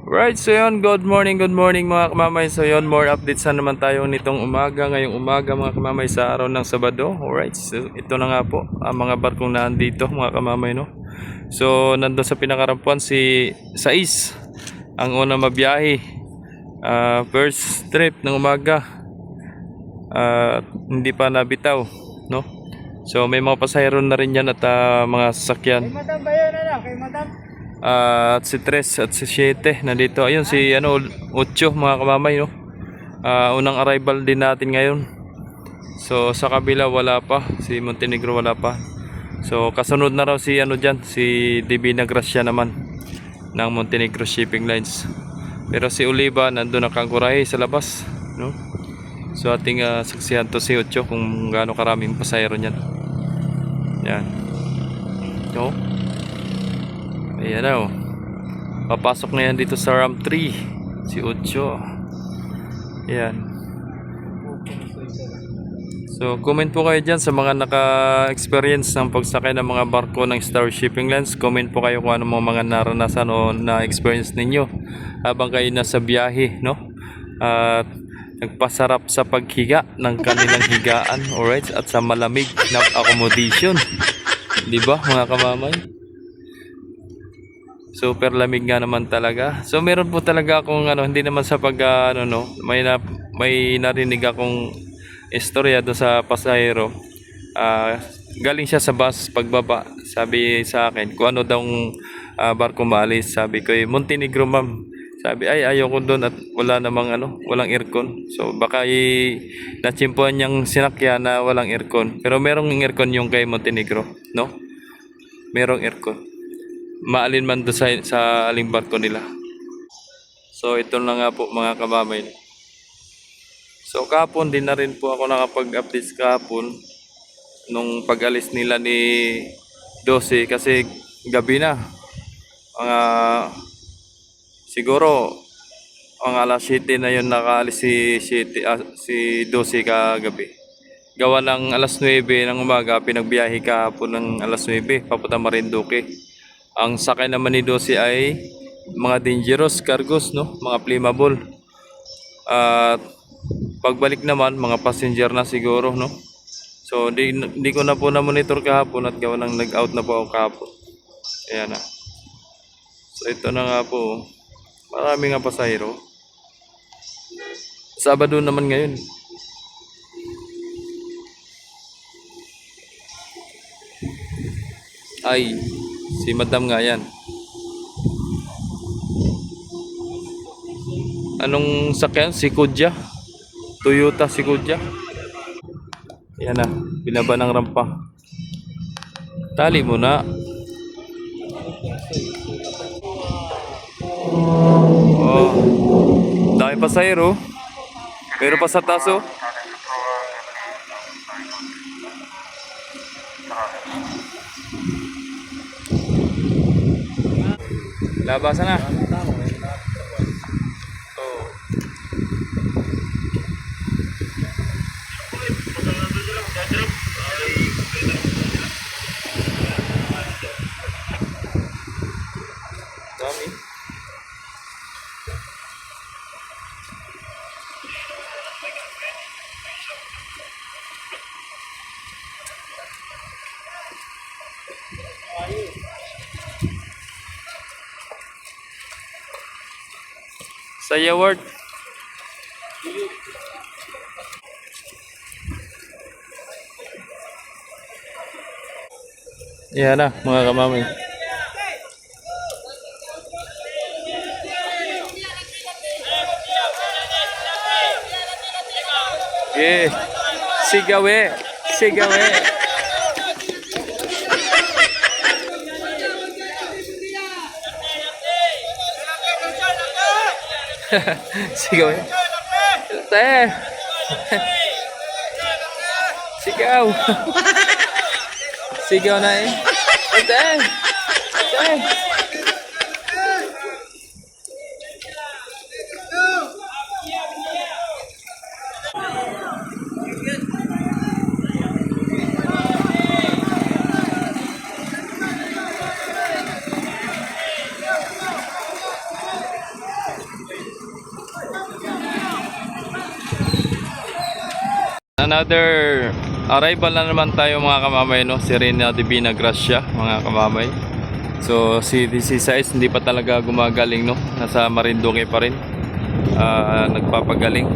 Right, so yun, good morning mga kamamay. So yun, more updates na naman tayo nitong umaga, ngayong umaga mga kamamay sa araw ng Sabado. Alright, so ito na nga po ang mga barkong nandito mga kamamay, no. So nandun sa pinakarampuan si Sais, ang unang mabiyahe. First trip ng umaga, hindi pa nabitaw, no. So may mga pasahero na rin yan at mga sasakyan. Kay madam ba yun, ano? Kay madam? At si 3 at si 7 nandito. Ayun si 8 mga kamamay, no. Unang arrival din natin ngayon. So sa kabila wala pa, si Montenegro wala pa. So kasunod na raw si diyan, si Divina Gracia naman ng Montenegro Shipping Lines. Pero si Oliva nandoon nakangkurahe sa labas, no. So ating saksihan to si 8 kung gaano karaming pasahero niyan. Yan. No. Ayan na, oh. Papasok na yan dito sa RAM 3 si 8. Ayan. So comment po kayo dyan sa mga naka-experience ng pagsakay ng mga barko ng Star Shipping Lines. Comment po kayo kung ano mga naranasan o na-experience ninyo habang kayo nasa biyahe, no? At nagpasarap sa paghiga ng kanilang higaan, alright, at sa malamig na accommodation, di ba mga kamamay? Super lamig nga naman talaga. So meron po talaga akong hindi naman sa pag may narinig akong istorya do sa pasahero. Galing siya sa bus pagbaba. Sabi sa akin kung ano daw barko maalis. Sabi ko Montenegro ma'am. Sabi ay ayoko doon at wala namang walang aircon. So baka natsimpuan niyang sinakyan na walang aircon. Pero merong aircon yung kay Montenegro, no? Merong aircon. Maalin man doon sa aling barko nila. So ito na nga po mga kamamay. So kahapon din na rin po ako nakapag-update kahapon nung pag-alis nila ni 12 kasi gabi na. Mga siguro ang alas 7 na yun nakaalis si 12 kagabi. Gawa ng alas 9 ng umaga, pinagbiyahe kahapon ng alas 9 papunta Marinduque. Ang sakay naman ni 12 ay mga dangerous cargos, no? Mga flammable. At pagbalik naman, mga passenger na siguro, no? So, di ko na po na-monitor kahapon at gawa ng nag-out na po ako kahapon. Ayan na. So, ito na nga po. Marami nga pasahero. Sabado naman ngayon. Ay, si madam nga yan. Anong sakyan? Si Kudya. Toyota si Kudya. Yan na. Binaba ng rampa. Tali mo na. Oh. Dami pasahero. Meron pa sa taso. Labasan na. Oh. Dami. Saya word. Yan na mga kamamay. Yeah. Sigawe. Sigawe. Sigaw ya. Teh. Sigaw. Sigaw na eh. Teh. Teh. another arrival na naman tayo mga kamamay, no? Si Reyna Divina Gracia, mga kamamay. So si Sais hindi pa talaga gumagaling, no? Nasa Marinduque pa rin. Nagpapagaling.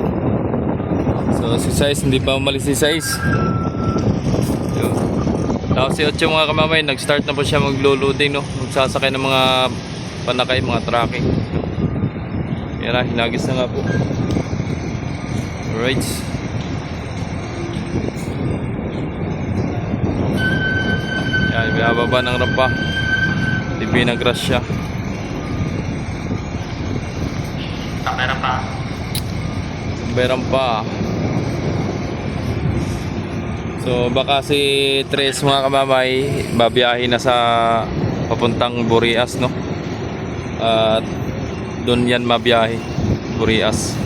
So si Sais hindi pa umalis si Sais. Yun. Tapos si Ocho mga kamamay, nag-start na po siya maglo-loading, no? Magsasakay ng mga panakay, mga tracking. Yan na, hinagis na nga po. Alright. Yan, binababa ng rampa. Divina Gracia. Tamberan pa. So baka si Tres mga kamamay babiyahin na sa papuntang Burias, no? At doon yan mabiyahe, Burias.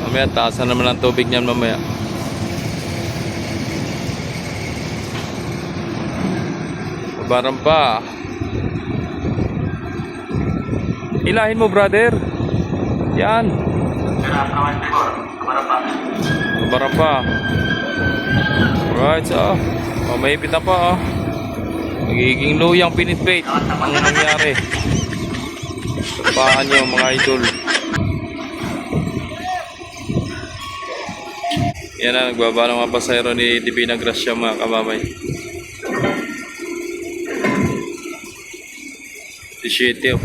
Mamaya taasan naman ang tubig niyan mamaya. Babaran pa. Ilahin mo brother. Yan. Babaran pa. Alright, so maipit na pa, oh. Magiging luyang pinitpate ang nangyari. Tapahan nyo mga idol. Yan na, nagbaba ng mga pasahero ni Divina Gracia mga kamamay. 17, oh.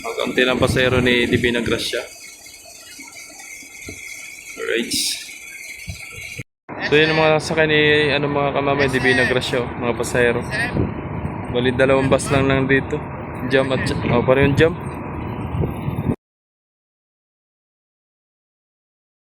Magkaunti ng pasahero ni Divina Gracia. Alright. So yun ang mga sakay ni mga kamamay, Divina Gracia, oh, mga pasahero. Bali 2 bus lang nandito. Jam at parang yung jam.